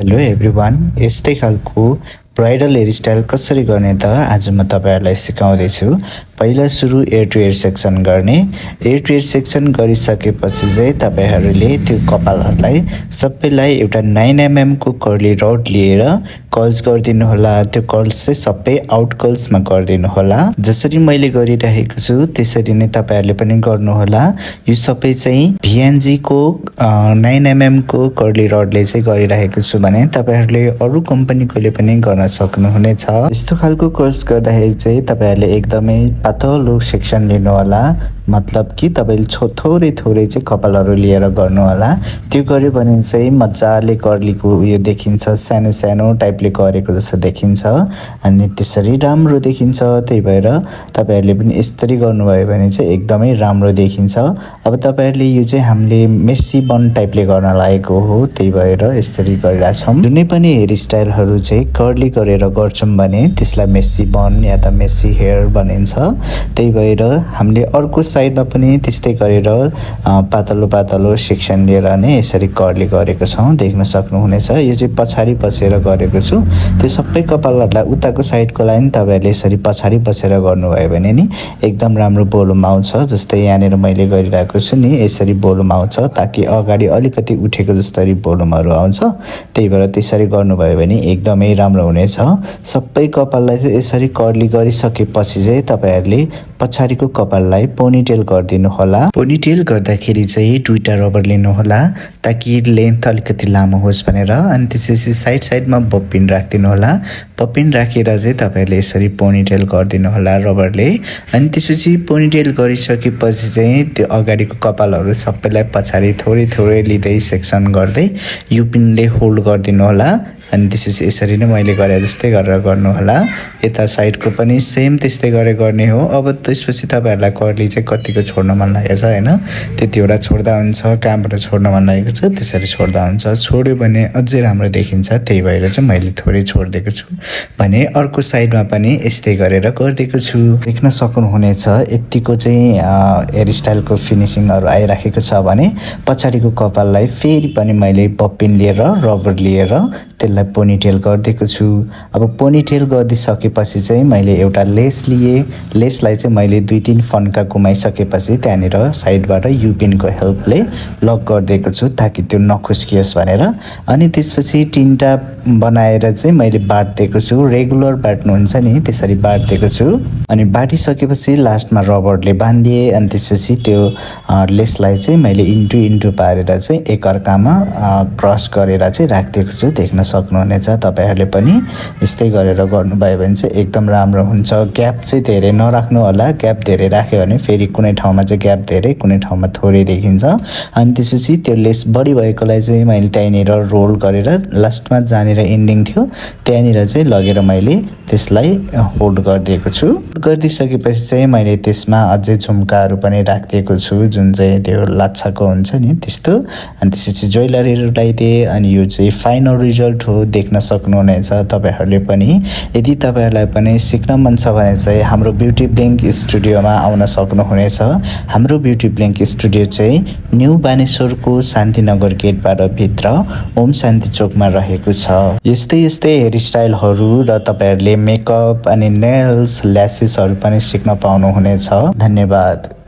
Hello everyone, यस्तै खालको bridal hairstyle कसरी गर्ने त आज म तपाईँहरूलाई सिकाउँदैछु। पहिला सुरु एयर टु एयर सेक्सन गर्ने। एयर टु एयर सेक्सन गरिसकेपछि चाहिँ तपाईँहरूले त्यो कपालहरूलाई सबैलाई एउटा 9 mm को कर्ली रड लिएर कर्ल्स गरिदिनु होला। त्यो कर्ल्स चाहिँ सबै आउट कर्ल्समा गरिदिनु होला। जसरी मैले गरिरहेको छु त्यसरी नै तपाईँहरूले पनि गर्नुहोला। यो सबै चाहिँ भिएनजी को 9 mm को कर्ली रडले चाहिँ गरिरहेको छु भने तपाईँहरूले अरू कम्पनीकोले पनि गर्न सक्नुहुनेछ। यस्तो खालको कोर्स गर्दाखेरि चाहिँ तपाईँहरूले एकदमै पातलो सेक्सन लिनु होला। मतलब कि तपाईँले थोरै चाहिँ कपालहरू लिएर गर्नु होला। त्यो गर्यो भने चाहिँ मजाले कर्लीको उयो देखिन्छ, सानो सानो टाइपले गरेको जस्तो देखिन्छ अनि त्यसरी राम्रो देखिन्छ। त्यही भएर तपाईँहरूले पनि यसरी गर्नुभयो भने चाहिँ एकदमै राम्रो देखिन्छ। अब तपाईँहरूले यो चाहिँ हामीले मेसी बन टाइपले गर्न लागेको हो, त्यही भएर यसरी गरिरहेछौँ। जुनै पनि हेयर स्टाइलहरू चाहिँ कर्ली गरेर गर्छौँ भने त्यसलाई मेसी बन या त मेसी हेयर भनिन्छ। त्यही भएर हामीले अर्को साइडमा पनि त्यस्तै गरेर पातलो सेक्सन लिएर नै यसरी कर्ली गरेको छौँ, देख्न सक्नुहुनेछ। यो चाहिँ पछाडि बसेर गरेको छु। त्यो सबै कपालहरूलाई उताको साइडको लाइन तपाईँहरूले यसरी पछाडि बसेर गर्नुभयो भने नि एकदम राम्रो बोलुम आउँछ। जस्तै यहाँनिर मैले गरिरहेको छु नि, यसरी बोलुम आउँछ ताकि अगाडि अलिकति उठेको जस्तै बोलुमहरू आउँछ। त्यही भएर त्यसरी गर्नुभयो भने एकदमै राम्रो हुनेछ। सबै कपाललाई चाहिँ यसरी कर्ली गरिसकेपछि चाहिँ तपाईँहरूले पछाडिको कपाललाई पोनीटेल गरिदिनु होला। पोनीटेल गर्दाखेरि चाहिँ 2टा रबर लिनु होला ताकि लेन्थ अलिकति लामो होस् भनेर। अनि त्यसपछि साइडमा बप्पिन राखिदिनु होला। बप्पिन राखेर चाहिँ तपाईँहरूले यसरी पोनीटेल गरिदिनु होला रबरले। अनि त्यसपछि पोनीटेल गरिसकेपछि चाहिँ त्यो अगाडिको कपालहरू सबैलाई पछाडि थोरै लिँदै सेक्सन गर्दै यो पिनले होल्ड गरिदिनु होला। अनि त्यसपछि यसरी नै मैले गरे जस्तै गरेर गर्नु होला। यता साइडको पनि सेम त्यस्तै गरेर गर्ने हो। अब त्यसपछि तपाईँहरूलाई कर्ली चाहिँ कतिको छोड्न मन लागेको छ हैन, त्यतिवटा छोड्दा हुन्छ। कहाँबाट छोड्न मन लागेको छ त्यसरी छोड्दा हुन्छ। छोड्यो भने अझै राम्रो देखिन्छ। त्यही भएर चाहिँ मैले थोरै छोडिदिएको छु भने अर्को साइडमा पनि यस्तै गरेर गरिदिएको छु। देख्न सक्नुहुनेछ यतिको चाहिँ हेयर स्टाइलको फिनिसिङहरू आइराखेको छ भने पछाडिको कपाललाई फेरि पनि मैले बप्पिन लिएर रबर लिएर त्यसलाई पोनीटेल गरिदिएको छु। अब पोनीटेल गरिदिसकेपछि चाहिँ मैले एउटा लेस लिए। लेसलाई चाहिँ मैले 2-3 फन्का घुमाइसकेपछि त्यहाँनिर साइडबाट युपिनको हेल्पले लक गरिदिएको छु ताकि त्यो नखुस्कियोस् भनेर। अनि त्यसपछि 3टा बनाएर चाहिँ मैले बाट्दिएको छु। रेगुलर बाट्नुहुन्छ नि त्यसरी बाट्दिएको छु। अनि बाटिसकेपछि लास्टमा रबरले बाँधिए। अनि त्यसपछि त्यो लेसलाई चाहिँ मैले इन्टु पारेर चाहिँ एकअर्कामा क्रस गरेर चाहिँ राखिदिएको छु। देख्न सक्नुहुनेछ। तपाईँहरूले पनि यस्तै गरेर गर्नुभयो भने चाहिँ एकदम राम्रो हुन्छ। ग्याप चाहिँ धेरै नराख्नु होला। ग्याप धेरै राख्यो भने फेरि कुनै ठाउँमा चाहिँ ग्याप धेरै, कुनै ठाउँमा थोरै देखिन्छ। अनि त्यसपछि त्यो लेस बढी भएकोलाई चाहिँ मैले त्यहीँनिर रोल गरेर लास्टमा जहाँनिर एन्डिङ थियो त्यहाँनिर चाहिँ लगेर मैले त्यसलाई होल्ड गरिदिएको छु। गरिदिसकेपछि चाहिँ मैले त्यसमा अझै झुम्काहरू पनि राखिदिएको छु जुन चाहिँ त्यो लाछाको हुन्छ नि त्यस्तो। अनि त्यसपछि ज्वेलरीहरू लगाइदिएँ। अनि यो चाहिँ फाइनल रिजल्ट हो, देख्न सक्नुहुनेछ तपाईँहरूले पनि। यदि तपाईँहरूलाई पनि सिक्न मन छ भने चाहिँ हाम्रो ब्युटी ब्लिङ्क स्टुडियोमा आउन सक्नुहुनेछ। हाम्रो ब्युटी ब्लिङ्क स्टुडियो चाहिँ न्यू बानेश्वरको शान्तिनगर गेटबाट भित्र ओम शान्ति चोकमा रहेको छ। यस्तै हेयर स्टाइलहरू र तपाईँहरूले मेकअप अनि नेल्स ल्यासेसहरू पनि सिक्न पाउनुहुनेछ। धन्यवाद।